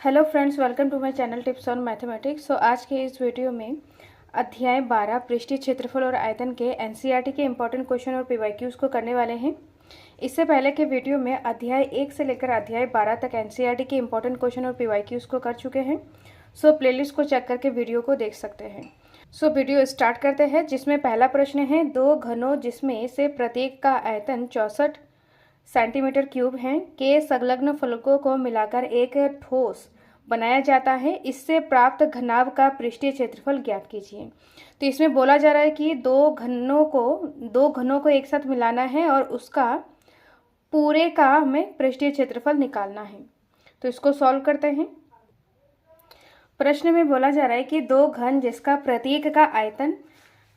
Hello friends, welcome to my channel tips on mathematics. So आज के इस video में अध्याय 12 पृष्ठीय क्षेत्रफल और आयतन के एनसीईआरटी के इंपॉर्टेंट क्वेश्चन और पीवाईक्यूज को करने वाले हैं। इससे पहले के वीडियो में अध्याय 1 से लेकर अध्याय 12 तक एनसीईआरटी के इंपॉर्टेंट क्वेश्चन और पीवाईक्यूज को कर चुके हैं। सो प्लेलिस्ट को चेक करके वीडियो को देख सकते हैं। सो वीडियो स्टार्ट करते हैं, जिसमें पहला प्रश्न है, दो घनों जिसमें से प्रत्येक का आयतन 64 सेंटीमीटर क्यूब है के संलग्न फलकों को मिलाकर एक ठोस बनाया जाता है, इससे प्राप्त घनाभ का पृष्ठीय क्षेत्रफल ज्ञात कीजिए। तो इसमें बोला जा रहा है कि दो घनों को एक साथ मिलाना है और उसका पूरे का हमें पृष्ठीय क्षेत्रफल निकालना है। तो इसको सॉल्व करते हैं। प्रश्न में बोला जा रहा है कि दो घन जिसका प्रत्येक का आयतन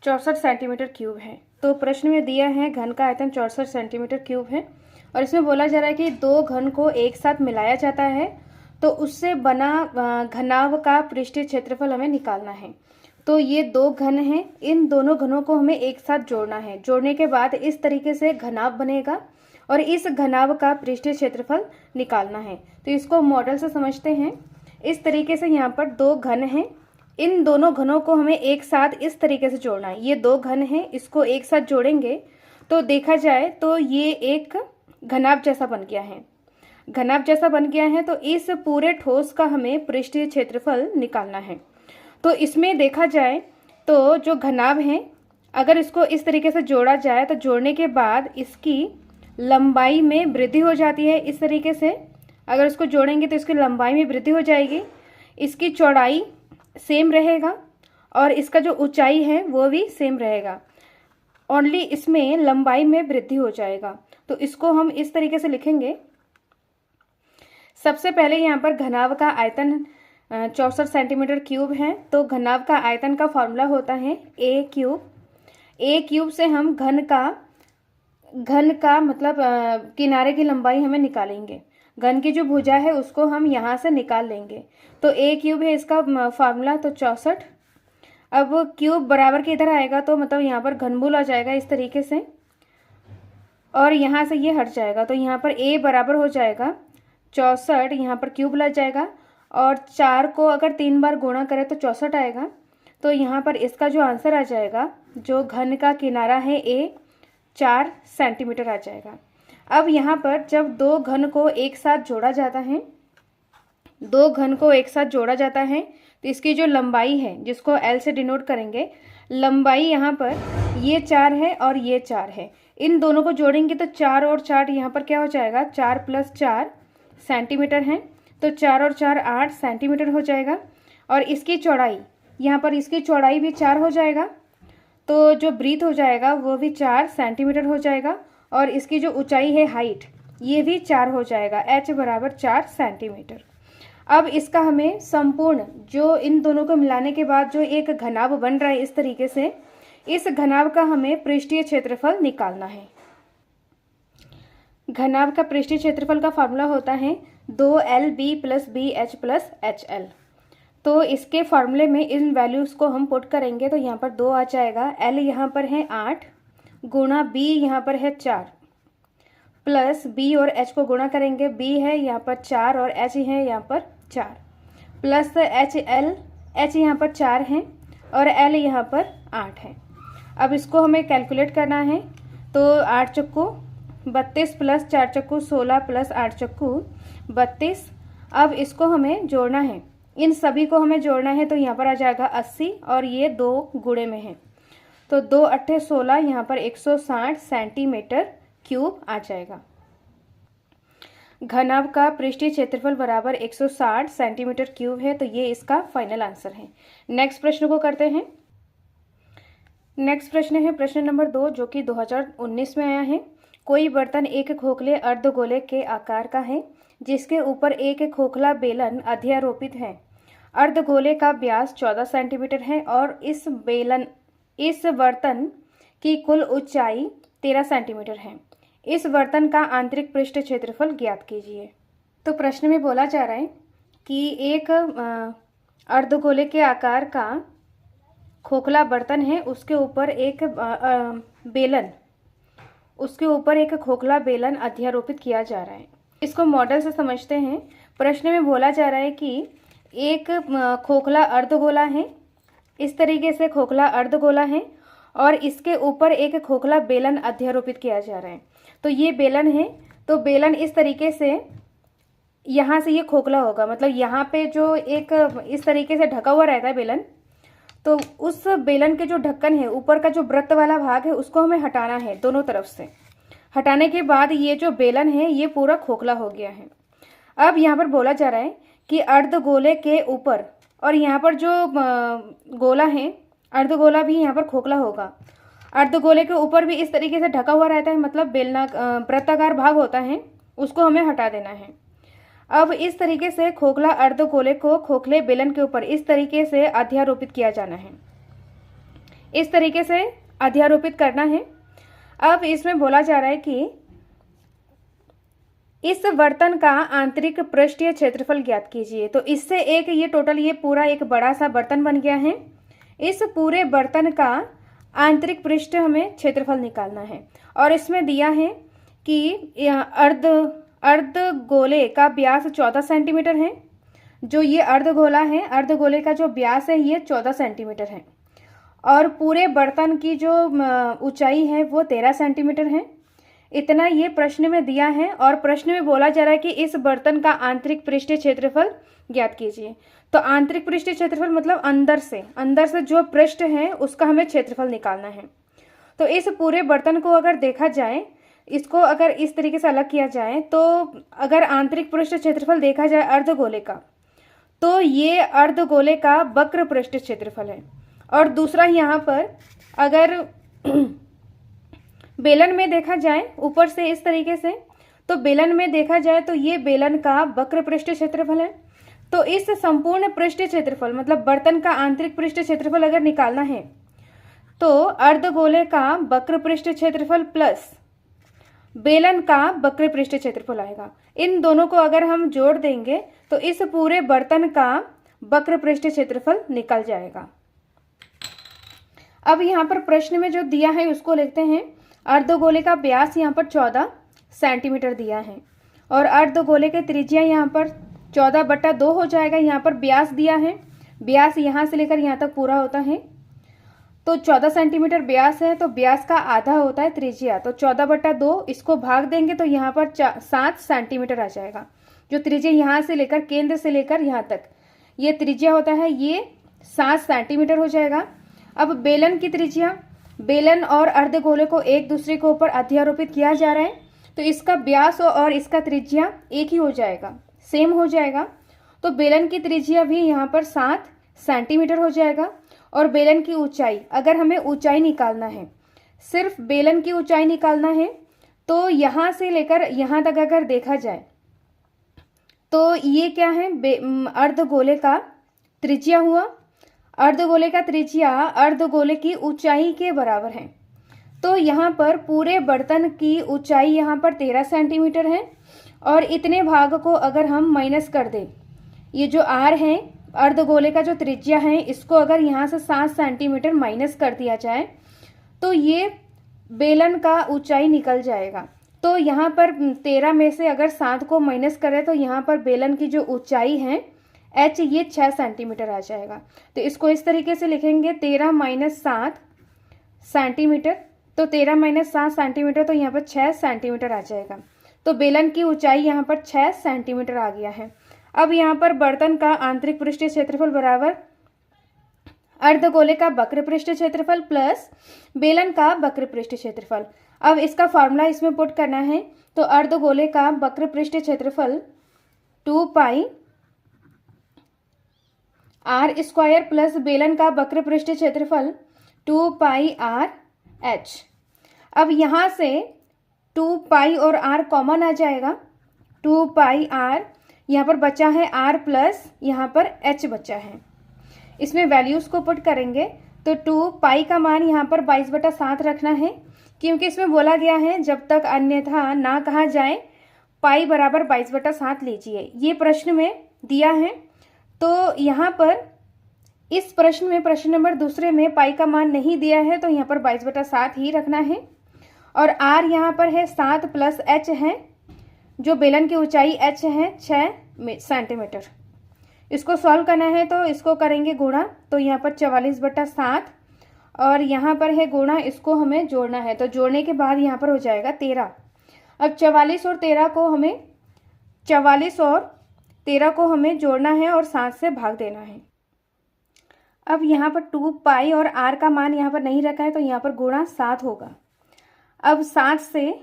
64 सेंटीमीटर क्यूब है। तो प्रश्न में दिया है घन का आयतन 64 सेंटीमीटर क्यूब है और इसमें बोला जा रहा है कि दो घन को एक साथ मिलाया जाता है तो उससे बना घनाभ का पृष्ठीय क्षेत्रफल हमें निकालना है। तो ये दो घन हैं, इन दोनों घनों को हमें एक साथ जोड़ना है। जोड़ने के बाद इस तरीके से घनाभ बनेगा और इस घनाभ का पृष्ठीय क्षेत्रफल निकालना है। तो इसको मॉडल से समझते हैं। इस तरीके से यहाँ पर दो घन हैं, इन दोनों घनों को हमें एक साथ इस तरीके से जोड़ना है। ये दो घन हैं, इसको एक साथ जोड़ेंगे तो देखा जाए तो ये एक घनाभ जैसा बन गया है। घनाभ जैसा बन गया है तो इस पूरे ठोस का हमें पृष्ठीय क्षेत्रफल निकालना है। तो इसमें देखा जाए तो जो घनाभ है, अगर इसको इस तरीके से जोड़ा जाए तो जोड़ने के बाद इसकी लंबाई में वृद्धि हो जाती है। इस तरीके से अगर इसको जोड़ेंगे तो इसकी लंबाई में वृद्धि हो जाएगी, इसकी चौड़ाई सेम रहेगा और इसका जो ऊंचाई है वो भी सेम रहेगा। ओनली इसमें लंबाई में वृद्धि हो जाएगा। तो इसको हम इस तरीके से लिखेंगे। सबसे पहले यहाँ पर घनाभ का आयतन 64 सेंटीमीटर क्यूब है। तो घनाभ का आयतन का फॉर्मूला होता है ए क्यूब। ए क्यूब से हम घन का मतलब किनारे की लंबाई हमें निकालेंगे। घन की जो भुजा है उसको हम यहाँ से निकाल लेंगे। तो ए क्यूब है इसका फार्मूला, तो 64। अब क्यूब बराबर के इधर आएगा तो मतलब यहाँ पर घनमूल आ जाएगा इस तरीके से और यहाँ से ये हट जाएगा। तो यहाँ पर ए बराबर हो जाएगा 64, यहाँ पर क्यूब लग जाएगा और 4 को अगर 3 बार गुणा करें तो 64 आएगा। तो यहाँ पर इसका जो आंसर आ जाएगा, जो घन का किनारा है ए, 4 सेंटीमीटर आ जाएगा। अब यहाँ पर जब दो घन को एक साथ जोड़ा जाता है, तो इसकी जो लंबाई है जिसको एल से डिनोट करेंगे, लंबाई यहाँ पर ये 4 है और ये 4 है। इन दोनों को जोड़ेंगे तो 4 और 4 यहाँ पर क्या हो जाएगा, 4 + 4 सेंटीमीटर है। तो 4 और 4 8 सेंटीमीटर हो जाएगा और इसकी चौड़ाई, यहाँ पर इसकी चौड़ाई भी 4 हो जाएगा। तो जो ब्रीथ हो जाएगा वो भी 4 सेंटीमीटर हो जाएगा और इसकी जो ऊंचाई है, हाइट, ये भी 4 हो जाएगा। h बराबर 4 सेंटीमीटर। अब इसका हमें संपूर्ण, जो इन दोनों को मिलाने के बाद जो एक घनाभ बन रहा है इस तरीके से, इस घनाभ का हमें पृष्ठीय क्षेत्रफल निकालना है। घनाभ का पृष्ठीय क्षेत्रफल का फार्मूला होता है 2LB + BH + HL। तो इसके फार्मूले में इन वैल्यूज़ को हम पुट करेंगे तो यहाँ पर 2 आ जाएगा। L यहाँ पर है 8 गुणा B यहाँ पर है 4 प्लस B और H को गुणा करेंगे। B है यहाँ पर 4 और H है यहाँ पर 4 प्लस HL, H यहाँ पर 4 है और L यहाँ पर 8 है। अब इसको हमें कैलकुलेट करना है। तो 8 चक्कू 32 प्लस 4 चक्कू 16 प्लस 8 चक्कू 32। अब इसको हमें जोड़ना है, इन सभी को हमें जोड़ना है। तो यहाँ पर आ जाएगा 80 और ये 2 गुणे में है तो 2 8 16, यहाँ पर 160 सेंटीमीटर क्यूब आ जाएगा। घनाभ का पृष्ठीय क्षेत्रफल बराबर 160 सेंटीमीटर क्यूब है। तो ये इसका फाइनल आंसर है। नेक्स्ट प्रश्न को करते हैं। नेक्स्ट प्रश्न है प्रश्न नंबर 2, जो कि 2019 में आया है। कोई बर्तन एक खोखले अर्धगोले के आकार का है जिसके ऊपर एक खोखला बेलन अध्यारोपित है। अर्धगोले का व्यास 14 सेंटीमीटर है और इस बर्तन की कुल ऊंचाई 13 सेंटीमीटर है। इस बर्तन का आंतरिक पृष्ठ क्षेत्रफल ज्ञात कीजिए। तो प्रश्न में बोला जा रहा है कि एक अर्धगोले के आकार का खोखला बर्तन है, उसके ऊपर एक खोखला बेलन अध्यारोपित किया जा रहा है। इसको मॉडल से समझते हैं। प्रश्न में बोला जा रहा है कि एक खोखला अर्धगोला है, इस तरीके से खोखला अर्धगोला है और इसके ऊपर एक खोखला बेलन अध्यारोपित किया जा रहा है। तो ये बेलन है, तो बेलन इस तरीके से यहाँ से ये खोखला होगा, मतलब यहाँ पे जो एक इस तरीके से ढका हुआ रहता है बेलन, तो उस बेलन के जो ढक्कन है, ऊपर का जो वृत्त वाला भाग है, उसको हमें हटाना है दोनों तरफ से। हटाने के बाद ये जो बेलन है ये पूरा खोखला हो गया है। अब यहाँ पर बोला जा रहा है कि अर्धगोले के ऊपर, और यहाँ पर जो गोला है अर्धगोला भी यहाँ पर खोखला होगा। अर्धगोले के ऊपर भी इस तरीके से ढका हुआ रहता है, मतलब बेलना वृत्ताकार भाग होता है, उसको हमें हटा देना है। अब इस तरीके से खोखला अर्धगोले को खोखले बेलन के ऊपर इस तरीके से अध्यारोपित किया जाना है, इस तरीके से अध्यारोपित करना है। अब इसमें बोला जा रहा है कि इस बर्तन का आंतरिक पृष्ठीय क्षेत्रफल ज्ञात कीजिए। तो इससे एक ये टोटल ये पूरा एक बड़ा सा बर्तन बन गया है। इस पूरे बर्तन का आंतरिक पृष्ठ हमें क्षेत्रफल निकालना है और इसमें दिया है कि अर्धगोले का व्यास 14 सेंटीमीटर है। जो ये अर्धगोला है, अर्धगोले का जो व्यास है ये 14 सेंटीमीटर है और पूरे बर्तन की जो ऊंचाई है वो 13 सेंटीमीटर है। इतना ये प्रश्न में दिया है और प्रश्न में बोला जा रहा है कि इस बर्तन का आंतरिक पृष्ठीय क्षेत्रफल ज्ञात कीजिए। तो आंतरिक पृष्ठीय क्षेत्रफल मतलब अंदर से जो पृष्ठ है उसका हमें क्षेत्रफल निकालना है। तो इस पूरे बर्तन को अगर देखा जाए, इसको अगर इस तरीके से अलग किया जाए, तो अगर आंतरिक पृष्ठ क्षेत्रफल देखा जाए अर्धगोले का, तो ये अर्धगोले का वक्र पृष्ठ क्षेत्रफल है। और दूसरा यहाँ पर अगर बेलन में देखा जाए ऊपर से इस तरीके से, तो बेलन में देखा जाए तो ये बेलन का वक्र पृष्ठ क्षेत्रफल है। तो इस संपूर्ण पृष्ठ क्षेत्रफल मतलब बर्तन का आंतरिक पृष्ठ क्षेत्रफल अगर निकालना है तो अर्धगोले का वक्र पृष्ठ क्षेत्रफल प्लस बेलन का वक्र पृष्ठ क्षेत्रफल आएगा। इन दोनों को अगर हम जोड़ देंगे तो इस पूरे बर्तन का वक्र पृष्ठ क्षेत्रफल निकल जाएगा। अब यहाँ पर प्रश्न में जो दिया है उसको लिखते हैं। अर्धगोले का व्यास यहाँ पर 14 सेंटीमीटर दिया है और अर्धगोले के त्रिज्या यहाँ पर 14/2 हो जाएगा। यहाँ पर व्यास दिया है, व्यास यहाँ से लेकर यहाँ तक पूरा होता है, तो 14 सेंटीमीटर व्यास है, तो व्यास का आधा होता है त्रिज्या, तो 14/2 इसको भाग देंगे तो यहाँ पर 7 सेंटीमीटर आ जाएगा। जो त्रिज्या यहाँ से लेकर केंद्र से लेकर यहाँ तक ये त्रिज्या होता है ये 7 सेंटीमीटर हो जाएगा। अब बेलन की त्रिज्या, बेलन और अर्धगोले को एक दूसरे के ऊपर अध्यारोपित किया जा रहा है, तो इसका व्यास और इसका त्रिज्या एक ही हो जाएगा, सेम हो जाएगा। तो बेलन की त्रिज्या भी यहाँ पर 7 सेंटीमीटर हो जाएगा। और बेलन की ऊंचाई, अगर हमें ऊंचाई निकालना है, सिर्फ बेलन की ऊंचाई निकालना है, तो यहाँ से लेकर यहाँ तक अगर देखा जाए तो ये क्या है, अर्धगोले का त्रिज्या हुआ। अर्धगोले का त्रिज्या अर्धगोले की ऊंचाई के बराबर है। तो यहाँ पर पूरे बर्तन की ऊंचाई यहाँ पर 13 सेंटीमीटर है और इतने भाग को अगर हम माइनस कर दें, ये जो आर है अर्धगोले का जो त्रिज्या है, इसको अगर यहाँ से 7 सेंटीमीटर माइनस कर दिया जाए तो ये बेलन का ऊंचाई निकल जाएगा। तो यहाँ पर 13 में से अगर 7 को माइनस करें तो यहाँ पर बेलन की जो ऊंचाई है h ये 6 सेंटीमीटर आ जाएगा। तो इसको इस तरीके से लिखेंगे 13 - 7 सेंटीमीटर, तो 13 - 7 सेंटीमीटर, तो यहाँ पर 6 सेंटीमीटर आ जाएगा। तो बेलन की ऊंचाई यहाँ पर 6 सेंटीमीटर आ गया है। अब यहाँ पर बर्तन का आंतरिक पृष्ठीय क्षेत्रफल बराबर अर्धगोले का वक्र पृष्ठीय क्षेत्रफल प्लस बेलन का वक्र पृष्ठीय क्षेत्रफल। अब इसका फॉर्मूला इसमें पुट करना है, तो अर्धगोले का वक्र पृष्ठीय क्षेत्रफल 2π r² प्लस बेलन का वक्र पृष्ठीय क्षेत्रफल 2π r/h। अब यहाँ से 2π और r कॉमन आ जाएगा, 2π r यहाँ पर बचा है r प्लस यहाँ पर h बचा है। इसमें वैल्यूज़ को पुट करेंगे तो 2π का मान यहाँ पर 22/7 रखना है, क्योंकि इसमें बोला गया है जब तक अन्यथा ना कहा जाए पाई बराबर 22/7 लीजिए। ये प्रश्न में दिया है। तो यहाँ पर इस प्रश्न में, प्रश्न नंबर दूसरे में पाई का मान नहीं दिया है, तो यहाँ पर 22/7 ही रखना है। और r यहाँ पर है 7 प्लस h है जो बेलन की ऊंचाई h है 6 सेंटीमीटर। इसको सॉल्व करना है तो इसको करेंगे गुणा, तो यहाँ पर 44/7 और यहाँ पर है गुणा, इसको हमें जोड़ना है, तो जोड़ने के बाद यहाँ पर हो जाएगा 13। अब 44 और 13 को हमें जोड़ना है और 7 से भाग देना है। अब यहाँ पर 2 पाई और r का मान यहाँ पर नहीं रखा है तो यहाँ पर गुणा 7 होगा। अब 7 से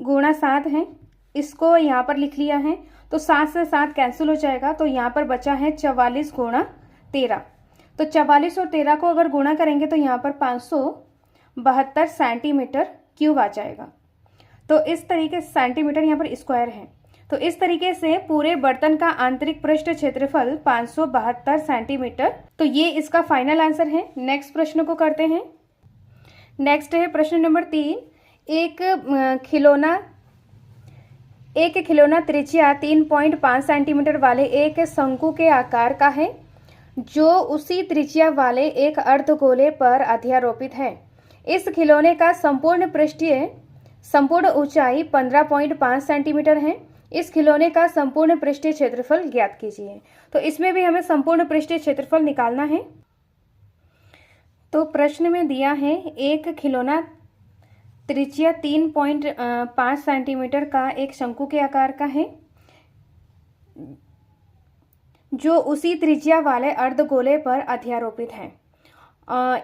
गुणा 7 है, इसको यहाँ पर लिख लिया है, तो 7 से 7 कैंसिल हो जाएगा, तो यहाँ पर बचा है 44 गुणा 13। तो 44 और 13 को अगर गुणा करेंगे तो यहाँ पर 572 सेंटीमीटर क्यूब आ जाएगा। तो इस तरीके से सेंटीमीटर यहाँ पर स्क्वायर है, तो इस तरीके से पूरे बर्तन का आंतरिक पृष्ठ क्षेत्रफल 572 सेंटीमीटर। तो ये इसका फाइनल आंसर है। नेक्स्ट प्रश्न को करते हैं। नेक्स्ट है प्रश्न नंबर 3। एक खिलौना त्रिज्या 3.5 सेंटीमीटर वाले एक शंकु के आकार का है जो उसी त्रिज्या वाले एक अर्धगोले पर अध्यारोपित है। इस खिलौने का संपूर्ण ऊंचाई 15.5 सेंटीमीटर है। इस खिलौने का संपूर्ण पृष्ठीय क्षेत्रफल ज्ञात कीजिए। तो इसमें भी हमें संपूर्ण पृष्ठीय क्षेत्रफल निकालना है। तो प्रश्न में दिया है एक खिलौना त्रिज्या 3.5 सेंटीमीटर का एक शंकु के आकार का है जो उसी त्रिज्या वाले अर्धगोले पर अध्यारोपित है।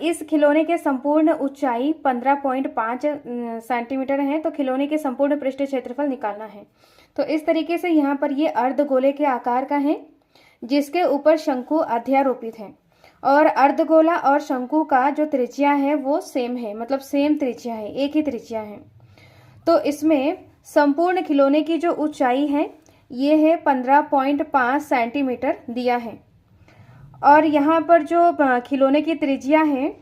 इस खिलौने के संपूर्ण ऊंचाई 15.5 सेंटीमीटर है। तो खिलौने के संपूर्ण पृष्ठीय क्षेत्रफल निकालना है। तो इस तरीके से यहाँ पर ये अर्धगोले के आकार का है जिसके ऊपर शंकु अध्यारोपित है, और अर्धगोला और शंकु का जो त्रिज्या है वो सेम है, मतलब सेम त्रिज्या है, एक ही त्रिज्या है। तो इसमें संपूर्ण खिलौने की जो ऊंचाई है ये है 15.5 सेंटीमीटर दिया है, और यहाँ पर जो खिलौने की त्रिज्या है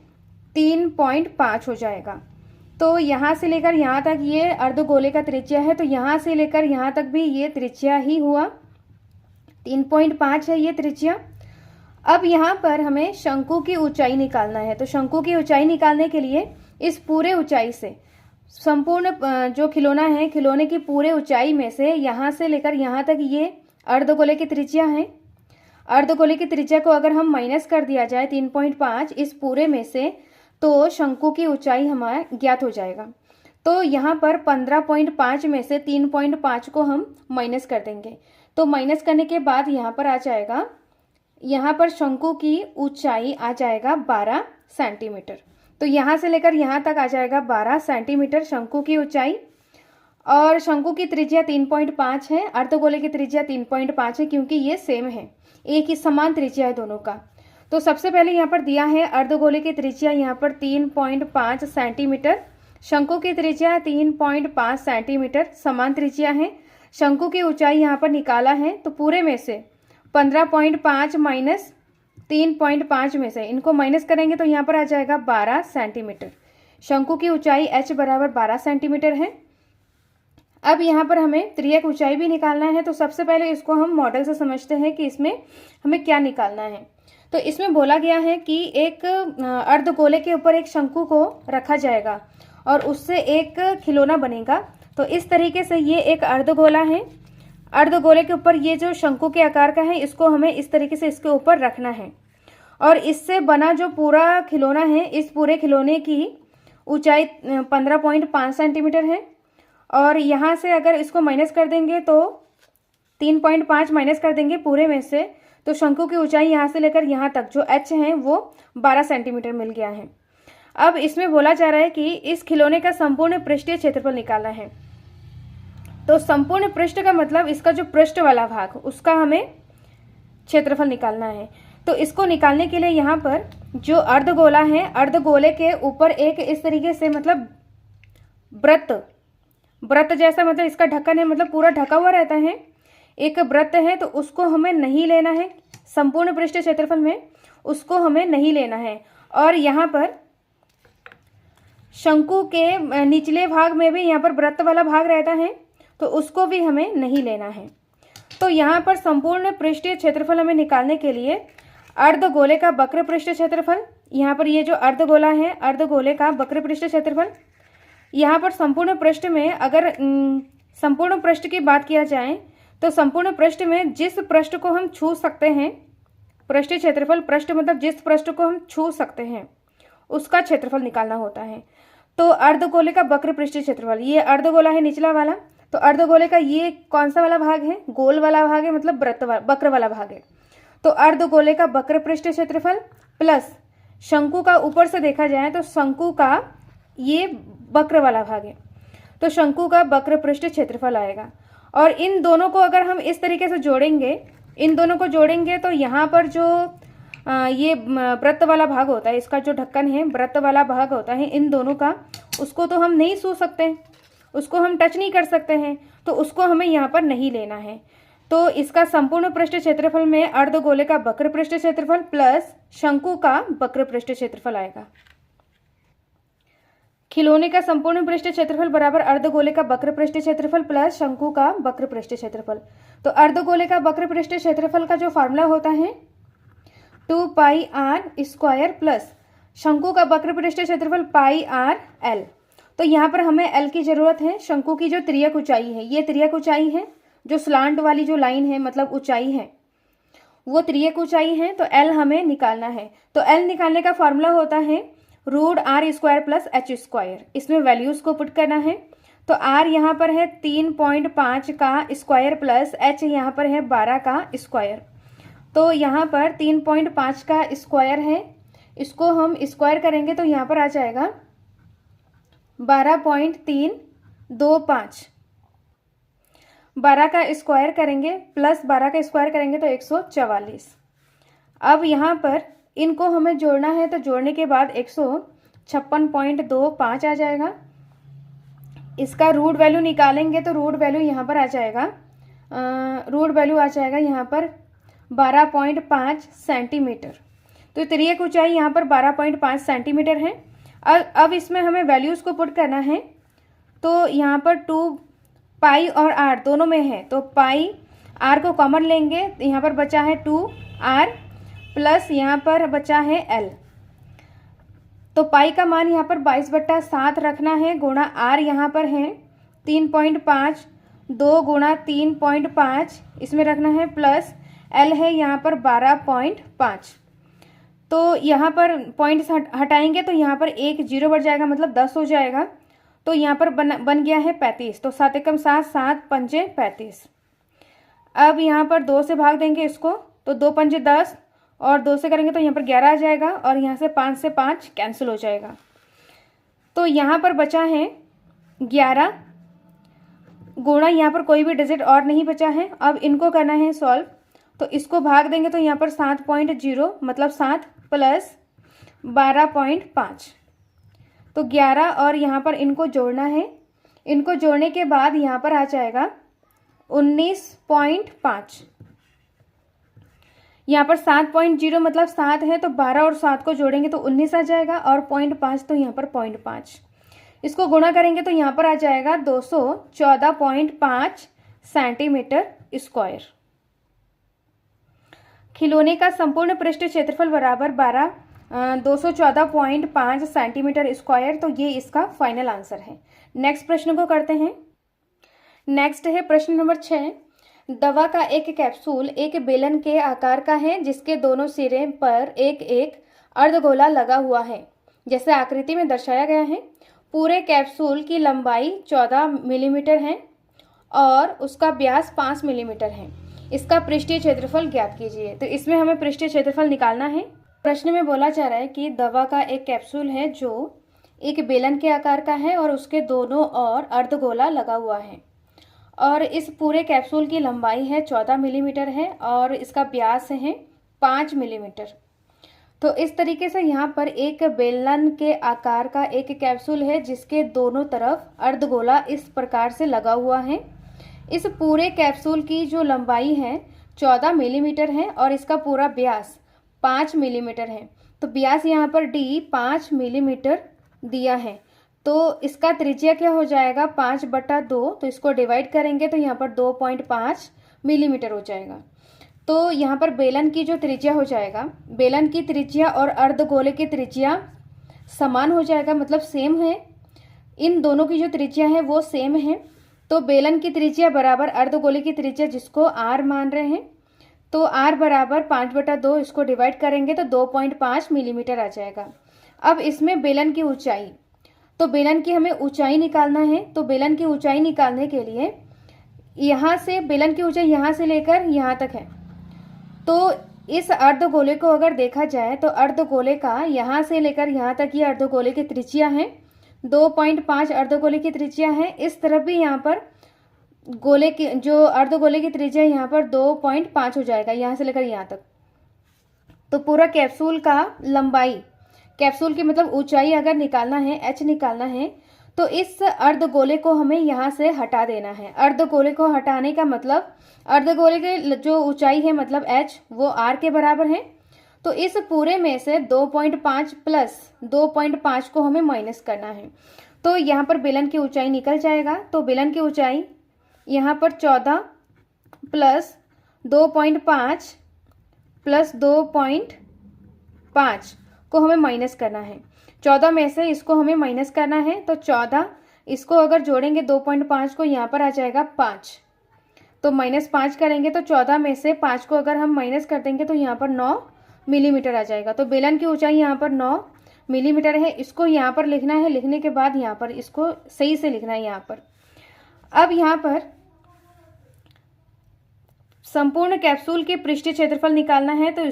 3.5 हो जाएगा। तो यहाँ से लेकर यहाँ तक ये अर्धगोले का त्रिज्या है, तो यहाँ से लेकर यहाँ तक भी ये त्रिज्या ही हुआ, 3.5 है ये त्रिज्या। अब यहाँ पर हमें शंकु की ऊंचाई निकालना है। तो शंकु की ऊंचाई निकालने के लिए इस पूरे ऊंचाई से संपूर्ण जो खिलौना है, खिलौने की पूरे ऊंचाई में से यहाँ से लेकर यहाँ तक ये अर्धगोले की त्रिज्या है। अर्धगोले की त्रिज्या को अगर हम माइनस कर दिया जाए 3.5 इस पूरे में से, तो शंकु की ऊंचाई हमारा ज्ञात हो जाएगा। तो यहाँ पर 15.5 में से 3.5 को हम माइनस कर देंगे। तो माइनस करने के बाद यहाँ पर आ जाएगा, यहाँ पर शंकु की ऊंचाई आ जाएगा 12 सेंटीमीटर। तो यहाँ से लेकर यहाँ तक आ जाएगा 12 सेंटीमीटर शंकु की ऊंचाई, और शंकु की त्रिज्या 3.5 है, अर्धगोले की त्रिज्या 3.5 है, क्योंकि ये सेम है, एक ही समान त्रिज्या है दोनों का। तो सबसे पहले यहाँ पर दिया है अर्धगोले की त्रिज्या यहाँ पर 3.5 सेंटीमीटर, शंकु की त्रिज्या 3.5 सेंटीमीटर, समान त्रिज्या है। शंकु की ऊंचाई यहाँ पर निकाला है, तो पूरे में से 15.5 माइनस 3.5 में से इनको माइनस करेंगे तो यहाँ पर आ जाएगा 12 सेंटीमीटर। शंकु की ऊंचाई h बराबर 12 सेंटीमीटर है। अब यहाँ पर हमें त्रियक ऊंचाई भी निकालना है। तो सबसे पहले इसको हम मॉडल से समझते हैं कि इसमें हमें क्या निकालना है। तो इसमें बोला गया है कि एक अर्धगोले के ऊपर एक शंकु को रखा जाएगा और उससे एक खिलौना बनेगा। तो इस तरीके से ये एक अर्धगोला है, अर्धगोले के ऊपर ये जो शंकु के आकार का है इसको हमें इस तरीके से इसके ऊपर रखना है, और इससे बना जो पूरा खिलौना है, इस पूरे खिलौने की ऊंचाई 15.5 सेंटीमीटर है। और यहाँ से अगर इसको माइनस कर देंगे तो 3.5 माइनस कर देंगे पूरे में से, तो शंकु की ऊंचाई यहाँ से लेकर यहाँ तक जो h है वो 12 सेंटीमीटर मिल गया है। अब इसमें बोला जा रहा है कि इस खिलौने का संपूर्ण पृष्ठीय क्षेत्रफल निकालना है। तो संपूर्ण पृष्ठ का मतलब इसका जो पृष्ठ वाला भाग उसका हमें क्षेत्रफल निकालना है। तो इसको निकालने के लिए यहाँ पर जो अर्धगोला है, अर्धगोले के ऊपर एक इस तरीके से मतलब वृत्त जैसा, मतलब इसका ढक्कन है, मतलब पूरा ढका हुआ रहता है, एक वृत्त है, तो उसको हमें नहीं लेना है संपूर्ण पृष्ठीय क्षेत्रफल में, उसको हमें नहीं लेना है। और यहाँ पर शंकु के निचले भाग में भी यहाँ पर वृत्त वाला भाग रहता है, तो उसको भी हमें नहीं लेना है। तो यहाँ पर संपूर्ण पृष्ठीय क्षेत्रफल हमें निकालने के लिए अर्धगोले का वक्र पृष्ठीय क्षेत्रफल, यहाँ पर ये जो अर्धगोला है, अर्धगोले का वक्र पृष्ठीय क्षेत्रफल, यहाँ पर संपूर्ण पृष्ठ में अगर संपूर्ण पृष्ठ की बात किया जाए तो संपूर्ण पृष्ठ में जिस पृष्ठ को हम छू सकते हैं, पृष्ठीय क्षेत्रफल, पृष्ठ मतलब जिस पृष्ठ को हम छू सकते हैं उसका क्षेत्रफल निकालना होता है। तो अर्धगोले का वक्र पृष्ठीय क्षेत्रफल, ये अर्धगोला है निचला वाला, तो अर्धगोले का ये कौन सा वाला भाग है, गोल वाला भाग है, मतलब वक्र वाला भाग है। तो अर्धगोले का वक्र पृष्ठीय क्षेत्रफल प्लस शंकु का ऊपर से देखा जाए तो शंकु का ये वक्र वाला भाग है, तो शंकु का वक्र पृष्ठीय क्षेत्रफल आएगा। और इन दोनों को अगर हम इस तरीके से जोड़ेंगे, इन दोनों को जोड़ेंगे तो यहाँ पर जो ये वृत्त वाला भाग होता है, इसका जो ढक्कन है वृत्त वाला भाग होता है इन दोनों का, उसको तो हम नहीं छू सकते, उसको हम टच नहीं कर सकते हैं, तो उसको हमें यहाँ पर नहीं लेना है। तो इसका संपूर्ण पृष्ठ क्षेत्रफल में अर्धगोले का वक्र पृष्ठ क्षेत्रफल प्लस शंकु का वक्र पृष्ठ क्षेत्रफल आएगा। खिलौने का संपूर्ण पृष्ठ क्षेत्रफल बराबर अर्धगोले का वक्र पृष्ठ क्षेत्रफल प्लस शंकु का वक्र पृष्ठ क्षेत्रफल। तो अर्धगोले का वक्र पृष्ठ क्षेत्रफल का जो फार्मूला होता है 2πr² प्लस शंकु का वक्र पृष्ठ क्षेत्रफल πrl। तो यहाँ पर हमें l की जरूरत है। शंकु की जो तिर्यक ऊंचाई है, ये तिर्यक ऊंचाई है, जो स्लांट वाली जो लाइन है मतलब ऊंचाई है वो तिर्यक ऊंचाई है, तो l हमें निकालना है। तो l निकालने का फॉर्मूला होता है √r² प्लस h²। इसमें वैल्यूज को पुट करना है। तो r यहाँ पर है 3.5 का स्क्वायर प्लस h यहाँ पर है 12 का स्क्वायर। तो यहाँ पर 3.5 का स्क्वायर है, इसको हम स्क्वायर करेंगे तो यहाँ पर आ जाएगा 12.325। 12 का स्क्वायर करेंगे प्लस 12 का स्क्वायर करेंगे तो 144। अब यहाँ पर इनको हमें जोड़ना है, तो जोड़ने के बाद 156.25 आ जाएगा। इसका रूट वैल्यू निकालेंगे तो रूट वैल्यू यहाँ पर आ जाएगा, यहाँ पर 12.5 सेंटीमीटर। तो तिर्यक ऊंचाई यहाँ पर 12.5 सेंटीमीटर है। अब इसमें हमें वैल्यूज को पुट करना है। तो यहाँ पर 2 पाई और r दोनों में है, तो पाई r को कॉमन लेंगे, यहाँ पर बचा है 2r प्लस यहाँ पर बचा है l। तो पाई का मान यहाँ पर 22/7 रखना है, गुणा r यहाँ पर है 3.5, 2 गुणा 3.5 इसमें रखना है, प्लस l है यहाँ पर 12.5। तो यहाँ पर पॉइंट्स हटाएंगे तो यहाँ पर एक 0 बढ़ जाएगा, मतलब 10 हो जाएगा। तो यहाँ पर बन गया है 35। तो 7 एकम 7, 7 पंजे 35। अब यहाँ पर 2 से भाग देंगे इसको, तो 2 पंजे 10 और 2 से करेंगे तो यहाँ पर 11 आ जाएगा, और यहाँ से 5 कैंसिल हो जाएगा। तो यहाँ पर बचा है 11 गुणा, यहाँ पर कोई भी डिजिट और नहीं बचा है। अब इनको करना है सॉल्व, तो इसको भाग देंगे तो यहाँ पर 7.0 मतलब 7 प्लस 12.5, तो 11 और यहाँ पर इनको जोड़ना है। इनको जोड़ने के बाद यहाँ पर आ जाएगा 19.5। यहाँ पर 7.0 मतलब 7 है, तो 12 और 7 को जोड़ेंगे तो 19 आ जाएगा, और 0.5 तो यहाँ पर 0.5। इसको गुणा करेंगे तो यहाँ पर आ जाएगा 214.5 सेंटीमीटर स्क्वायर। खिलौने का संपूर्ण पृष्ठ क्षेत्रफल बराबर 214.5 सेंटीमीटर स्क्वायर। तो ये इसका फाइनल आंसर है। नेक्स्ट प्रश्न को करते हैं। नेक्स्ट है प्रश्न नंबर 6। दवा का एक कैप्सूल एक बेलन के आकार का है, जिसके दोनों सिरे पर एक एक अर्धगोला लगा हुआ है, जैसे आकृति में दर्शाया गया है। पूरे कैप्सूल की लंबाई 14 मिलीमीटर है और उसका व्यास 5 मिलीमीटर है। इसका पृष्ठीय क्षेत्रफल ज्ञात कीजिए। तो इसमें हमें पृष्ठीय क्षेत्रफल निकालना है। प्रश्न में बोला जा रहा है कि दवा का एक कैप्सूल है जो एक बेलन के आकार का है और उसके दोनों ओर अर्धगोला लगा हुआ है, और इस पूरे कैप्सूल की लंबाई है 14 मिलीमीटर है और इसका व्यास है 5 मिलीमीटर। तो इस तरीके से यहाँ पर एक बेलन के आकार का एक कैप्सूल है जिसके दोनों तरफ अर्धगोला इस प्रकार से लगा हुआ है। इस पूरे कैप्सूल की जो लंबाई है 14 मिलीमीटर है और इसका पूरा व्यास 5 मिलीमीटर है। तो व्यास यहाँ पर d 5 मिलीमीटर दिया है, तो इसका त्रिज्या क्या हो जाएगा 5/2। तो इसको डिवाइड करेंगे तो यहाँ पर 2.5 मिलीमीटर हो जाएगा। तो यहाँ पर बेलन की जो त्रिज्या हो जाएगा, बेलन की त्रिज्या और अर्धगोले की त्रिज्या समान हो जाएगा, मतलब सेम है। इन दोनों की जो त्रिज्या है वो सेम है। तो बेलन की त्रिज्या बराबर अर्धगोले की त्रिज्या जिसको r मान रहे हैं, तो r बराबर 5/2, इसको डिवाइड करेंगे तो 2.5 मिलीमीटर आ जाएगा। अब इसमें बेलन की ऊंचाई, तो बेलन की हमें ऊंचाई निकालना है। तो बेलन की ऊंचाई निकालने के लिए यहाँ से बेलन की ऊंचाई यहाँ से लेकर यहाँ तक है। तो इस अर्धगोले को अगर देखा जाए तो अर्धगोले का यहाँ से लेकर यहाँ तक ये अर्धगोले की त्रिज्या है, 2.5 अर्धगोले की त्रिज्या है। इस तरफ भी यहाँ पर गोले की जो अर्धगोले की त्रिज्या यहाँ पर 2.5 हो जाएगा, यहाँ से लेकर यहाँ तक। तो पूरा कैप्सूल का लंबाई, कैप्सूल की मतलब ऊंचाई अगर निकालना है, h निकालना है, तो इस अर्धगोले को हमें यहाँ से हटा देना है। अर्धगोले को हटाने का मतलब अर्धगोले की जो ऊंचाई है मतलब h वो r के बराबर है। तो इस पूरे में से 2.5 प्लस 2.5 को हमें माइनस करना है। तो यहाँ पर बेलन की ऊंचाई निकल जाएगा। तो बेलन की ऊंचाई यहाँ पर 14 प्लस 2.5 प्लस 2.5 को हमें माइनस करना है। 14 में से इसको हमें माइनस करना है, तो 14 इसको अगर जोड़ेंगे 2.5 को, यहाँ पर आ जाएगा 5। तो -5 करेंगे तो 14 में से 5 को अगर हम माइनस कर देंगे तो यहाँ पर 9 मिलीमीटर आ जाएगा। तो बेलन की ऊंचाई यहाँ पर 9 मिलीमीटर है। इसको यहाँ पर लिखना है, लिखने के बाद यहाँ पर इसको सही से लिखना है यहाँ पर। अब यहाँ पर संपूर्ण कैप्सूल के पृष्ठीय क्षेत्रफल निकालना है, तो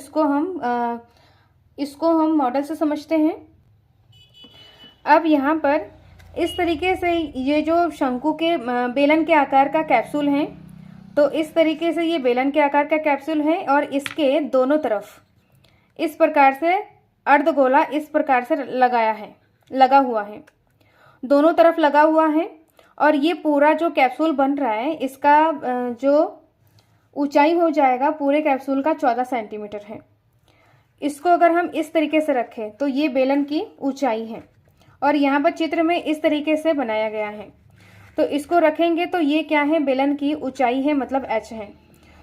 इसको हम मॉडल से समझते हैं। अब यहाँ पर इस तरीके से ये जो शंकु के बेलन के आकार का कैप्सूल है, तो इस तरीके से ये बेलन के आकार का कैप्सूल है और इसके दोनों तरफ इस प्रकार से अर्धगोला इस प्रकार से लगा हुआ है, दोनों तरफ लगा हुआ है। और ये पूरा जो कैप्सूल बन रहा है इसका जो ऊंचाई हो जाएगा पूरे कैप्सूल का 14 सेंटीमीटर है। इसको अगर हम इस तरीके से रखें तो ये बेलन की ऊंचाई है और यहाँ पर चित्र में इस तरीके से बनाया गया है। तो इसको रखेंगे तो ये क्या है, बेलन की ऊंचाई है मतलब h है।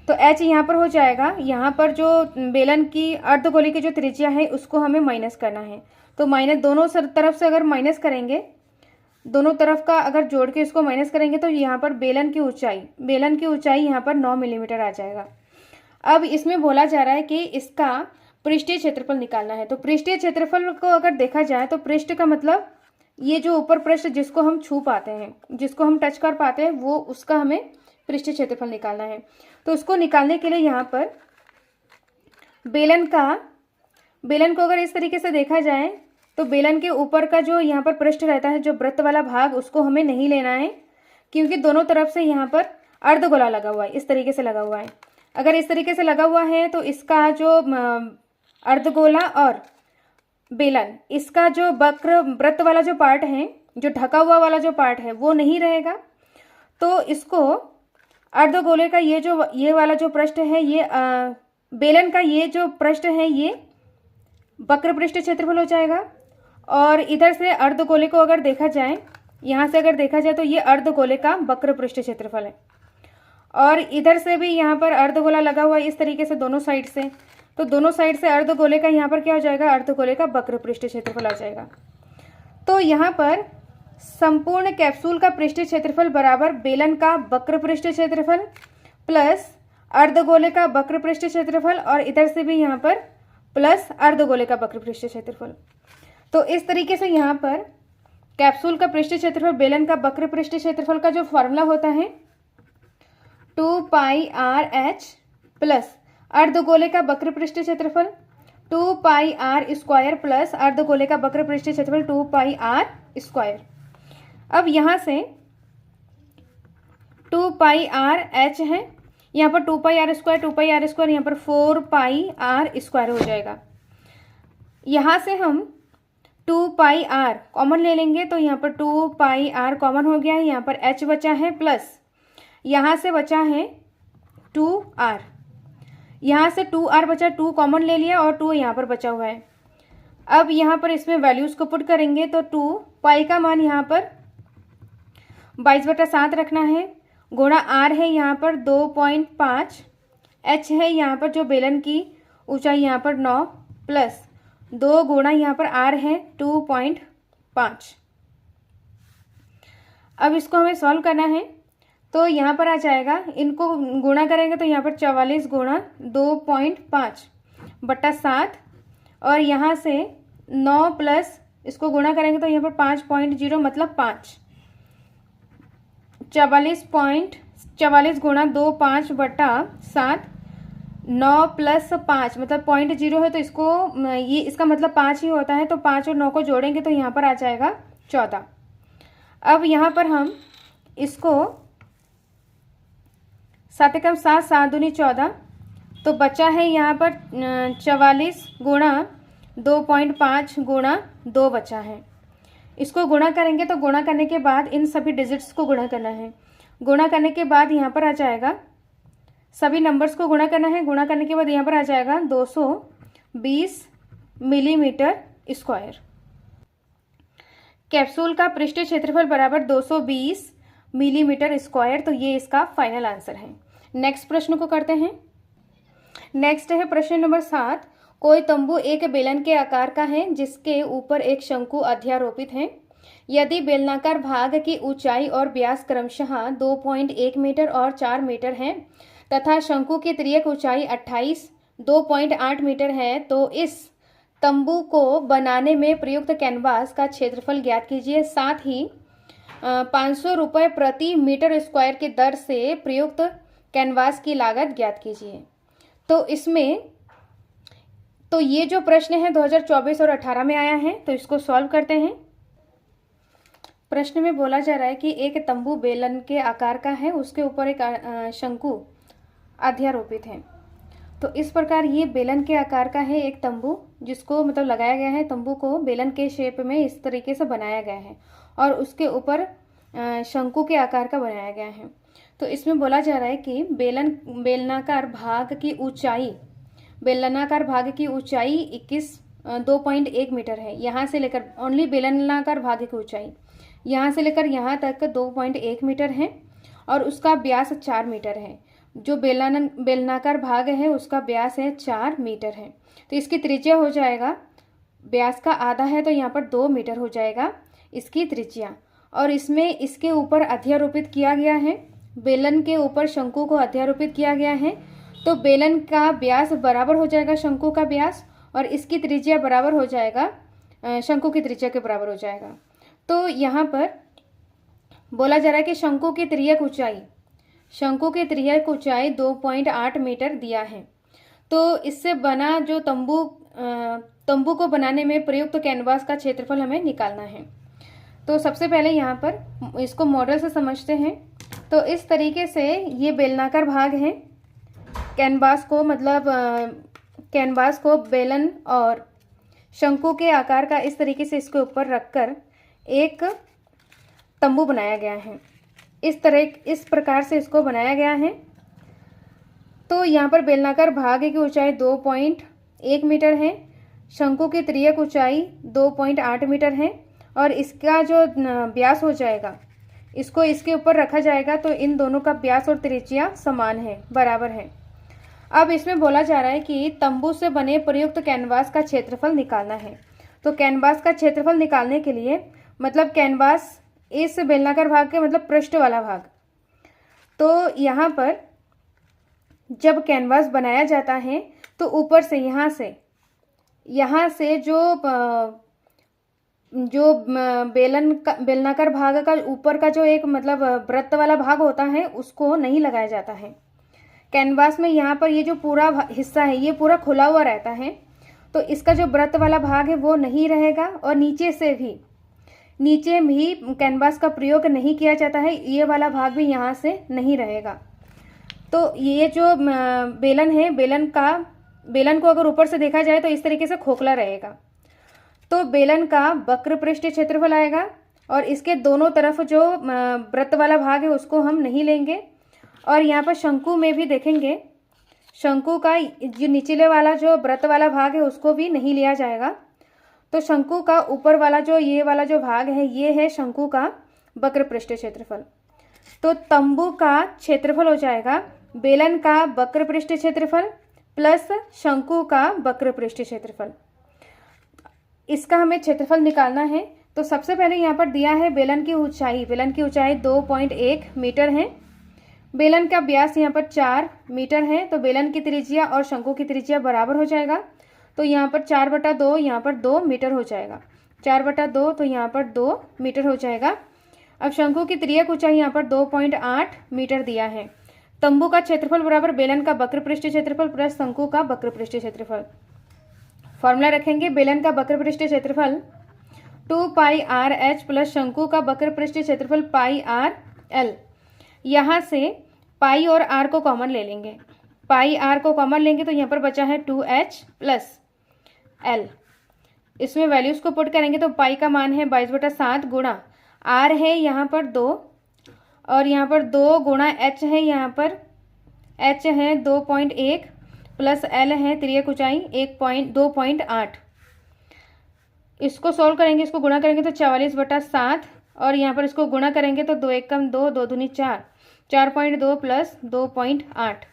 तो h यहाँ पर हो जाएगा। यहाँ पर जो बेलन की अर्धगोले की जो त्रिज्या है उसको हमें माइनस करना है। तो माइनस दोनों तरफ से अगर माइनस करेंगे, दोनों तरफ का अगर जोड़ के इसको माइनस करेंगे तो यहाँ पर बेलन की ऊंचाई यहाँ पर 9 मिलीमीटर आ जाएगा। अब इसमें बोला जा रहा है कि इसका पृष्ठीय क्षेत्रफल निकालना है। तो पृष्ठीय क्षेत्रफल को अगर देखा जाए तो पृष्ठ का मतलब ये जो ऊपर पृष्ठ जिसको हम छू पाते हैं, जिसको हम टच कर पाते हैं, वो उसका हमें पृष्ठीय क्षेत्रफल निकालना है। तो उसको निकालने के लिए यहाँ पर बेलन को अगर इस तरीके से देखा जाए तो बेलन के ऊपर का जो यहाँ पर पृष्ठ रहता है, जो वृत्त वाला भाग, उसको हमें नहीं लेना है क्योंकि दोनों तरफ से यहाँ पर अर्धगोला लगा हुआ है, इस तरीके से लगा हुआ है। अगर इस तरीके से लगा हुआ है तो इसका जो अर्धगोला और बेलन, इसका जो वक्र वृत्त वाला जो पार्ट है, जो ढका हुआ वाला जो पार्ट है, वो नहीं रहेगा। तो इसको अर्धगोले का ये वाला जो पृष्ठ है, ये बेलन का ये जो पृष्ठ है, ये वक्र पृष्ठ क्षेत्रफल हो जाएगा। और इधर से अर्धगोले को अगर देखा जाए, यहाँ से अगर देखा जाए तो ये अर्धगोले का वक्र पृष्ठ क्षेत्रफल है। और इधर से भी यहाँ पर अर्धगोला लगा हुआ है इस तरीके से दोनों साइड से, तो दोनों साइड से अर्धगोले का यहाँ पर क्या हो जाएगा, अर्धगोले का वक्र पृष्ठ क्षेत्रफल आ जाएगा। तो यहाँ पर संपूर्ण कैप्सूल का पृष्ठीय क्षेत्रफल बराबर बेलन का वक्र पृष्ठ क्षेत्रफल प्लस अर्धगोले का वक्र पृष्ठ क्षेत्रफल, और इधर से भी यहाँ पर प्लस अर्धगोले का वक्र पृष्ठ क्षेत्रफल। तो इस तरीके से यहाँ पर कैप्सूल का पृष्ठीय क्षेत्रफल बेलन का वक्र पृष्ठ क्षेत्रफल का जो फॉर्मूला होता है 2πr(h) प्लस अर्धगोले का वक्र पृष्ठ क्षेत्रफल 2πr² प्लस अर्धगोले का वक्र पृष्ठ क्षेत्रफल 2πr²। अब यहाँ से 2πr(h) है, यहाँ पर 2πr² यहाँ पर 4πr² हो जाएगा। यहाँ से हम 2πr कॉमन ले लेंगे तो यहाँ पर 2πr कॉमन हो गया है, यहाँ पर h बचा है प्लस यहाँ से बचा है 2r, यहाँ से 2r बचा, 2 कॉमन ले लिया और 2 यहाँ पर बचा हुआ है। अब यहाँ पर इसमें वैल्यूज़ को पुट करेंगे तो 2π का मान यहाँ पर 22/7 रखना है, गुणा r है यहाँ पर 2.5, h है यहाँ पर जो बेलन की ऊंचाई यहाँ पर 9 प्लस 2 गुणा यहाँ पर r है 2.5। अब इसको हमें सॉल्व करना है। तो यहाँ पर आ जाएगा, इनको गुणा करेंगे तो यहाँ पर 44 गुणा 2.5 बटा 7, और यहाँ से 9 प्लस इसको गुणा करेंगे तो यहाँ पर 5.0 मतलब 5, 44 गुणा 2.5 बटा 7, 9 प्लस 5 मतलब 0.0 है, तो इसको ये इसका मतलब 5 ही होता है, तो 5 और 9 को जोड़ेंगे तो यहाँ पर आ जाएगा 14। अब यहाँ पर हम इसको 7 एकम 7, 7 दूनी 14, तो बचा है यहाँ पर 44 गुणा 2.5 गुणा 2 बचा है। इसको गुणा करेंगे तो गुणा करने के बाद इन सभी डिजिट्स को गुणा करना है। गुणा करने के बाद यहाँ पर आ जाएगा, सभी नंबर्स को गुणा करना है। गुणा करने के बाद यहाँ पर आ जाएगा 220 मिलीमीटर स्क्वायर। कैप्सूल का पृष्ठीय क्षेत्रफल बराबर 220 मिलीमीटर स्क्वायर, तो ये इसका फाइनल आंसर है। नेक्स्ट प्रश्न को करते हैं। नेक्स्ट है प्रश्न नंबर 7। कोई तंबू एक बेलन के आकार का है जिसके ऊपर एक शंकु अध्यारोपित है। यदि बेलनाकार भाग की ऊंचाई और व्यास क्रमशः 2.1 मीटर और 4 मीटर है तथा शंकु की तिर्यक ऊंचाई 2.8 मीटर है, तो इस तंबू को बनाने में प्रयुक्त कैनवास का क्षेत्रफल ज्ञात कीजिए। साथ ही 500 रुपये प्रति मीटर स्क्वायर की दर से प्रयुक्त कैनवास की लागत ज्ञात कीजिए। तो इसमें तो ये जो प्रश्न है 2024 और 18 में आया है, तो इसको सॉल्व करते हैं। प्रश्न में बोला जा रहा है कि एक तंबू बेलन के आकार का है, उसके ऊपर एक शंकु अध्यारोपित है। तो इस प्रकार ये बेलन के आकार का है एक तंबू, जिसको मतलब लगाया गया है। तंबू को बेलन के शेप में इस तरीके से बनाया गया है और उसके ऊपर शंकु के आकार का बनाया गया है। तो इसमें बोला जा रहा है कि बेलनाकार भाग की ऊंचाई 2.1 मीटर है। यहाँ से लेकर ओनली बेलनाकार भाग की ऊंचाई यहाँ से लेकर यहाँ तक 2.1 मीटर है और उसका व्यास 4 मीटर है। जो बेलनाकार भाग है उसका व्यास है 4 मीटर है। तो इसकी त्रिज्या हो जाएगा, व्यास का आधा है तो यहाँ पर 2 मीटर हो जाएगा इसकी त्रिज्या। और इसमें इसके ऊपर अध्यारोपित किया गया है, बेलन के ऊपर शंकु को अध्यारोपित किया गया है। तो बेलन का व्यास बराबर हो जाएगा शंकु का व्यास और इसकी त्रिज्या बराबर हो जाएगा शंकु की त्रिज्या के बराबर हो जाएगा। तो यहाँ पर बोला जा रहा है कि शंकु की तिर्यक ऊंचाई 2.8 मीटर दिया है। तो इससे बना जो तंबू को बनाने में प्रयुक्त कैनवास का क्षेत्रफल हमें निकालना है। तो सबसे पहले यहाँ पर इसको मॉडल से समझते हैं। तो इस तरीके से ये बेलनाकार भाग है। कैनवास को बेलन और शंकु के आकार का इस तरीके से इसके ऊपर रखकर एक तंबू बनाया गया है। इस प्रकार से इसको बनाया गया है। तो यहाँ पर बेलनाकार भाग की ऊंचाई 2.1 मीटर है, शंकु की तिर्यक ऊंचाई 2.8 मीटर है और इसका जो व्यास हो जाएगा इसको इसके ऊपर रखा जाएगा। तो इन दोनों का व्यास और त्रिज्या समान है, बराबर है। अब इसमें बोला जा रहा है कि तंबू से बने प्रयुक्त कैनवास का क्षेत्रफल निकालना है। तो कैनवास का क्षेत्रफल निकालने के लिए मतलब कैनवास इस बेलनाकार भाग के मतलब पृष्ठ वाला भाग। तो यहाँ पर जब कैनवास बनाया जाता है तो ऊपर से यहाँ से जो बेलनाकार भाग का ऊपर का जो एक मतलब वृत्त वाला भाग होता है उसको नहीं लगाया जाता है। कैनवास में यहाँ पर ये जो पूरा हिस्सा है ये पूरा खुला हुआ रहता है। तो इसका जो वृत्त वाला भाग है वो नहीं रहेगा और नीचे भी कैनवास का प्रयोग नहीं किया जाता है। ये वाला भाग भी यहाँ से नहीं रहेगा। तो ये जो बेलन है, बेलन को अगर ऊपर से देखा जाए तो इस तरीके से खोखला रहेगा। तो बेलन का वक्र पृष्ठीय क्षेत्रफल आएगा और इसके दोनों तरफ जो वृत्त वाला भाग है उसको हम नहीं लेंगे। और यहाँ पर शंकु में भी देखेंगे, शंकु का जो निचले वाला जो वृत्त वाला भाग है उसको भी नहीं लिया जाएगा। तो शंकु का ऊपर वाला जो ये वाला जो भाग है ये है शंकु का वक्र पृष्ठीय क्षेत्रफल। तो तंबू का क्षेत्रफल हो जाएगा बेलन का वक्र पृष्ठीय क्षेत्रफल प्लस शंकु का वक्र पृष्ठीय क्षेत्रफल। इसका हमें क्षेत्रफल निकालना है। तो सबसे पहले यहाँ पर दिया है बेलन की ऊंचाई 2.1 मीटर है। बेलन का व्यास यहाँ पर 4 मीटर है, तो बेलन की त्रिज्या और शंकु की त्रिज्या बराबर हो जाएगा। तो यहाँ पर 4/2, यहाँ पर 2 मीटर हो जाएगा। 4/2 तो यहाँ पर 2 मीटर हो जाएगा। अब शंकु की तिर्यक ऊंचाई यहाँ पर 2.8 मीटर दिया है। तंबू का क्षेत्रफल बराबर बेलन का वक्र पृष्ठ क्षेत्रफल प्लस शंकु का वक्र पृष्ठ क्षेत्रफल। फॉर्मूला रखेंगे, बेलन का वक्र पृष्ठ क्षेत्रफल 2πr(h) प्लस शंकु का वक्र पृष्ठ क्षेत्रफल πr(l). यहाँ से पाई और r को कॉमन ले लेंगे। पाई r को कॉमन लेंगे तो यहाँ पर बचा है 2h प्लस l। इसमें वैल्यूज को पुट करेंगे तो पाई का मान है 22/7 गुणा r है यहाँ पर 2 और यहाँ पर 2 गुणा h है, यहाँ पर h है 2.1 प्लस l है तिर्यक ऊंचाई 2.8। इसको सोल्व करेंगे, इसको गुणा करेंगे तो 44/7 और यहाँ पर इसको गुणा करेंगे तो 2 × 1 2, 2 दूनी 4, 4.2 प्लस 2.8।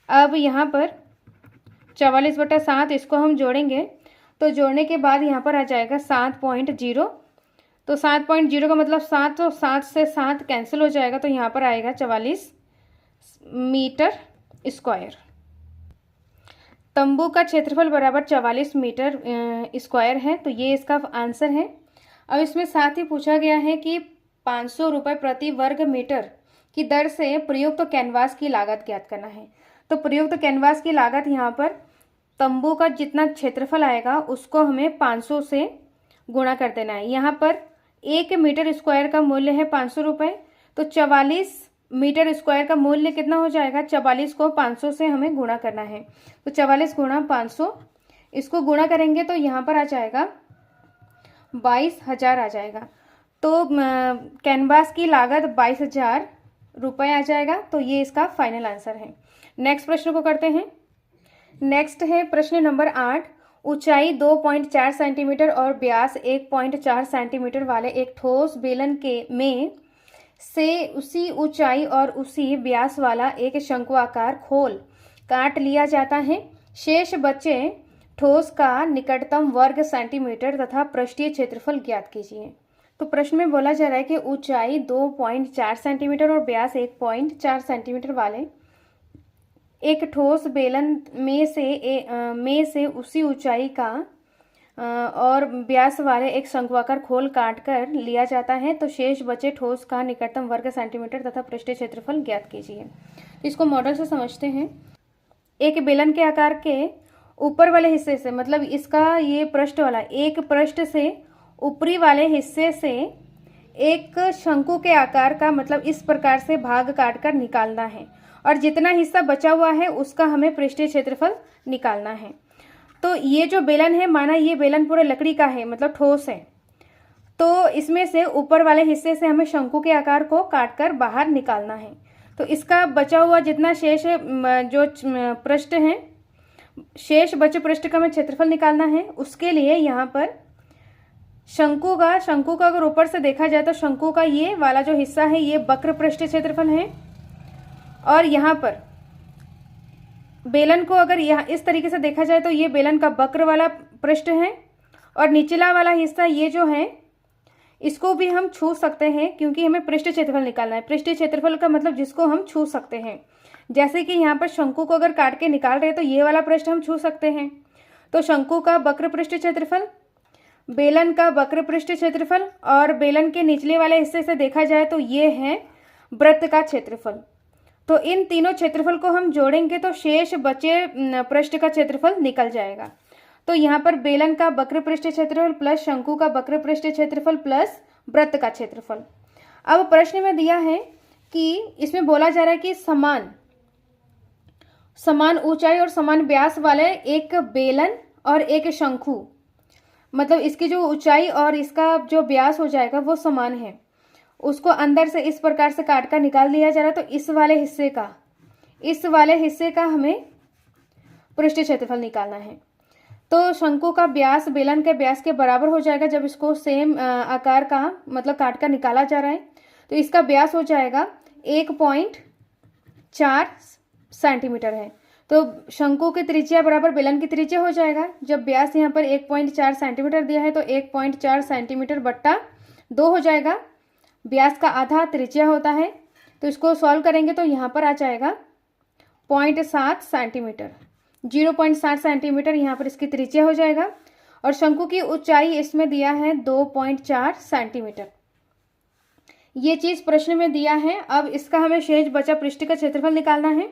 अब यहाँ पर 44/7 इसको हम जोड़ेंगे तो जोड़ने के बाद यहाँ पर आ जाएगा 7.0। तो 7.0 का मतलब 7, तो 7 से 7 कैंसिल हो जाएगा तो यहाँ पर आएगा 44 मीटर स्क्वायर। तंबू का क्षेत्रफल बराबर 44 मीटर स्क्वायर है, तो ये इसका आंसर है। अब इसमें साथ ही पूछा गया है कि 500 रुपये प्रति वर्ग मीटर की दर से प्रयुक्त कैनवास की लागत ज्ञात करना है। तो प्रयुक्त कैनवास की लागत यहाँ पर तंबू का जितना क्षेत्रफल आएगा उसको हमें 500 से गुणा कर देना है। यहाँ पर 1 मीटर स्क्वायर का मूल्य है 500 रुपये, तो 44 मीटर स्क्वायर का मूल्य कितना हो जाएगा, 44 को 500 से हमें गुणा करना है। तो 44 गुणा 500, इसको गुणा करेंगे तो यहाँ पर आ जाएगा 22,000 आ जाएगा। तो कैनवास की लागत 22,000 रुपये आ जाएगा। तो ये इसका फाइनल आंसर है। नेक्स्ट प्रश्न को करते हैं। नेक्स्ट है प्रश्न नंबर 8। ऊंचाई 2.4 सेंटीमीटर और व्यास 1.4 सेंटीमीटर वाले एक ठोस बेलन के में से उसी ऊंचाई और उसी व्यास वाला एक शंक्वाकार खोल काट लिया जाता है। शेष बचे ठोस का निकटतम वर्ग सेंटीमीटर तथा पृष्ठीय क्षेत्रफल ज्ञात कीजिए। तो प्रश्न में बोला जा रहा है कि ऊंचाई 2.4 सेंटीमीटर और व्यास 1.4 सेंटीमीटर वाले एक ठोस बेलन में से उसी ऊंचाई का और व्यास वाले एक शंक्वाकार खोल काट कर लिया जाता है। तो शेष बचे ठोस का निकटतम वर्ग सेंटीमीटर तथा पृष्ठीय क्षेत्रफल ज्ञात कीजिए। इसको मॉडल से समझते हैं। एक बेलन के आकार के ऊपर वाले हिस्से से, मतलब इसका ये पृष्ठ वाला, एक पृष्ठ से ऊपरी वाले हिस्से से एक शंकु के आकार का, मतलब इस प्रकार से भाग काट कर निकालना है और जितना हिस्सा बचा हुआ है उसका हमें पृष्ठीय क्षेत्रफल निकालना है। तो ये जो बेलन है, माना ये बेलन पूरे लकड़ी का है, मतलब ठोस है, तो इसमें से ऊपर वाले हिस्से से हमें शंकु के आकार को काट कर बाहर निकालना है। तो इसका बचा हुआ जितना शेष जो पृष्ठ है, शेष बचे पृष्ठ का हमें क्षेत्रफल निकालना है। उसके लिए यहाँ पर शंकु का अगर ऊपर से देखा जाए तो शंकु का ये वाला जो हिस्सा है ये वक्र पृष्ठ क्षेत्रफल है, और यहाँ पर बेलन को अगर यहाँ इस तरीके से देखा जाए तो ये बेलन का वक्र वाला पृष्ठ है, और निचला वाला हिस्सा ये जो है इसको भी हम छू सकते हैं क्योंकि हमें पृष्ठ क्षेत्रफल निकालना है। पृष्ठ क्षेत्रफल का मतलब जिसको हम छू सकते हैं, जैसे कि यहाँ पर शंकु को अगर काट के निकाल रहे हैं तो ये वाला पृष्ठ हम छू सकते हैं। तो शंकु का वक्र पृष्ठ क्षेत्रफल, बेलन का वक्र पृष्ठ क्षेत्रफल, और बेलन के निचले वाले हिस्से से देखा जाए तो ये है वृत्त का क्षेत्रफल। तो इन तीनों क्षेत्रफल को हम जोड़ेंगे तो शेष बचे पृष्ठ का क्षेत्रफल निकल जाएगा। तो यहाँ पर बेलन का वक्र पृष्ठ क्षेत्रफल प्लस शंकु का वक्र पृष्ठ क्षेत्रफल प्लस वृत्त का क्षेत्रफल। अब प्रश्न में दिया है कि इसमें बोला जा रहा है कि समान ऊंचाई और समान व्यास वाले एक बेलन और एक शंकु, मतलब इसकी जो ऊंचाई और इसका जो व्यास हो जाएगा वो समान है, उसको अंदर से इस प्रकार से काट कर निकाल दिया जा रहा है। तो इस वाले हिस्से का हमें पृष्ठ क्षेत्रफल निकालना है। तो शंकु का व्यास बेलन के व्यास के बराबर हो जाएगा जब इसको सेम आकार का, मतलब काट कर निकाला जा रहा है। तो इसका व्यास हो जाएगा 1.4 सेंटीमीटर है। तो शंकु की त्रिज्या बराबर बेलन की त्रिज्या हो जाएगा। जब व्यास यहाँ पर 1.4 सेंटीमीटर दिया है तो 1.4 सेंटीमीटर बट्टा 2 हो जाएगा। व्यास का आधा त्रिज्या होता है, तो इसको सॉल्व करेंगे तो यहाँ पर आ जाएगा 0.7 सेंटीमीटर। 0.7 सेंटीमीटर यहाँ पर इसकी त्रिज्या हो जाएगा और शंकु की ऊंचाई इसमें दिया है 2.4 सेंटीमीटर। ये चीज प्रश्न में दिया है। अब इसका हमें शेष बचा पृष्ठ का क्षेत्रफल निकालना है।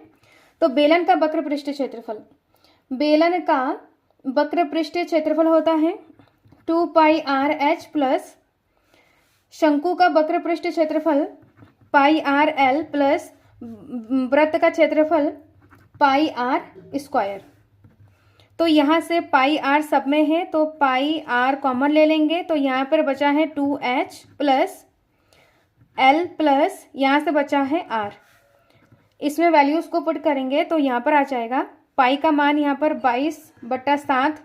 तो बेलन का वक्र पृष्ठ क्षेत्रफल, बेलन का वक्र पृष्ठ क्षेत्रफल होता है 2πr(h) प्लस शंकु का वक्र पृष्ठ क्षेत्रफल πr(l) प्लस वृत्त का क्षेत्रफल πr²। तो यहाँ से πr सब में है तो πr कॉमन ले लेंगे, तो यहाँ पर बचा है 2h प्लस l प्लस यहाँ से बचा है r। इसमें वैल्यूज को पुट करेंगे तो यहाँ पर आ जाएगा पाई का मान यहाँ पर 22/7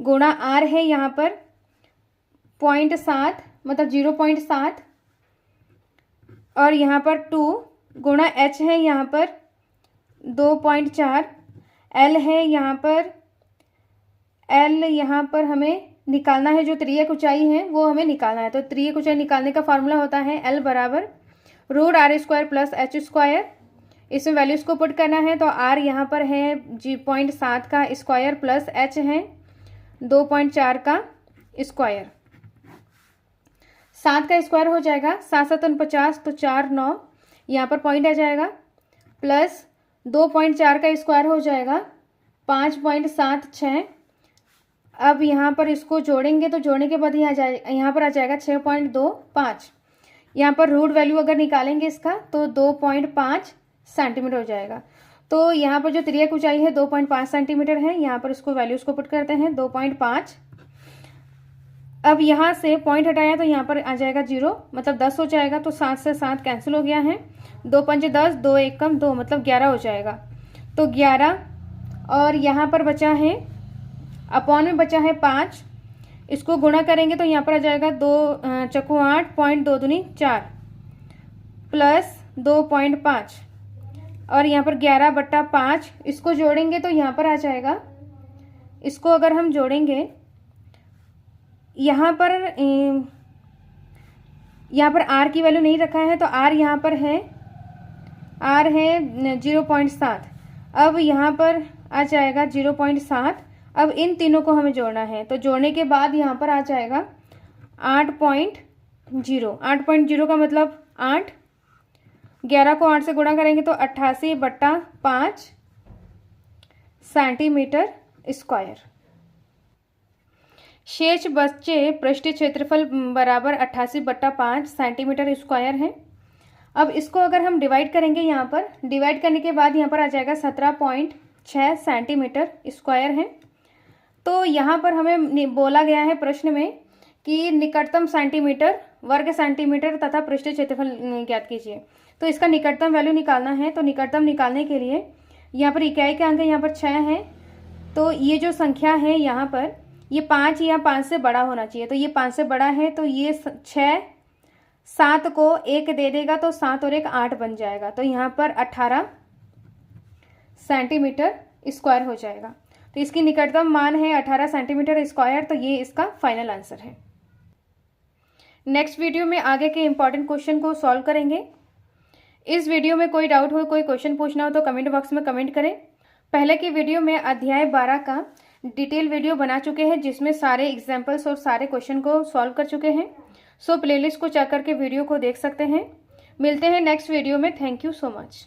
गुणा r है यहाँ पर 0.7 मतलब 0.7 और यहाँ पर 2 गुणा h है यहाँ पर 2.4, l है यहाँ पर l यहाँ पर हमें निकालना है, जो त्रियक ऊंचाई है वो हमें निकालना है। तो त्रियक ऊंचाई निकालने का फॉर्मूला होता है l बराबर √r² प्लस h²। इसमें वैल्यूज को पुट करना है तो r यहाँ पर है 0.7 का स्क्वायर प्लस h है 2.4 का स्क्वायर। 7 का स्क्वायर हो जाएगा 7×7 = 49, तो 4 9 यहाँ पर पॉइंट आ जाएगा प्लस 2.4 का स्क्वायर हो जाएगा 5.76। अब यहाँ पर इसको जोड़ेंगे तो जोड़ने के बाद यहाँ पर आ जाएगा 6.25। यहाँ पर रूट वैल्यू अगर निकालेंगे इसका तो 2.5 सेंटीमीटर हो जाएगा। तो यहाँ पर जो त्रियक ऊंचाई है 2.5 सेंटीमीटर है। यहाँ पर इसको वैल्यूज को पुट करते हैं 2.5। अब यहाँ से पॉइंट हटाया तो यहाँ पर आ जाएगा 0 मतलब 10 हो जाएगा। तो 7 से 7 कैंसिल हो गया है, 2 5 10, 2 1 कम 2 मतलब 11 हो जाएगा। तो 11 और यहाँ पर बचा है अपॉन में बचा है 5, इसको गुणा करेंगे तो यहाँ पर आ जाएगा 2 चक्कू 8 0.2 दूनी 4 प्लस 2.5 और यहाँ पर 11/5। इसको जोड़ेंगे तो यहाँ पर आ जाएगा, इसको अगर हम जोड़ेंगे यहाँ पर r की वैल्यू नहीं रखा है तो r यहाँ पर है, r है 0.7। अब यहाँ पर आ जाएगा 0.7। अब इन तीनों को हमें जोड़ना है तो जोड़ने के बाद यहाँ पर आ जाएगा 8.0। 8.0 का मतलब 8, 11 को 8 से गुणा करेंगे तो 88/5 सेंटीमीटर स्क्वायर। शेष बचे पृष्ठीय क्षेत्रफल बराबर 88/5 सेंटीमीटर स्क्वायर है। अब इसको अगर हम डिवाइड करेंगे, यहाँ पर डिवाइड करने के बाद यहाँ पर आ जाएगा 17.6 सेंटीमीटर स्क्वायर है। तो यहाँ पर हमें बोला गया है प्रश्न में कि निकटतम सेंटीमीटर, वर्ग सेंटीमीटर तथा पृष्ठीय क्षेत्रफल ज्ञात कीजिए। तो इसका निकटतम वैल्यू निकालना है। तो निकटतम निकालने के लिए यहाँ पर इकाई के अंक यहाँ पर 6 है, तो ये जो संख्या है यहाँ पर ये 5 या 5 से बड़ा होना चाहिए। तो ये 5 से बड़ा है तो ये 6 7 को 1 दे देगा तो 7 और 1 8 बन जाएगा। तो यहाँ पर 18 सेंटीमीटर स्क्वायर हो जाएगा। तो इसकी निकटतम मान है 18 सेंटीमीटर स्क्वायर। तो ये इसका फाइनल आंसर है। नेक्स्ट वीडियो में आगे के इंपॉर्टेंट क्वेश्चन को सॉल्व करेंगे। इस वीडियो में कोई डाउट हो, कोई क्वेश्चन पूछना हो तो कमेंट बॉक्स में कमेंट करें। पहले की वीडियो में अध्याय 12 का डिटेल वीडियो बना चुके हैं जिसमें सारे एग्जाम्पल्स और सारे क्वेश्चन को सॉल्व कर चुके हैं। सो प्लेलिस्ट को चेक करके वीडियो को देख सकते हैं। मिलते हैं नेक्स्ट वीडियो में। Thank you so much.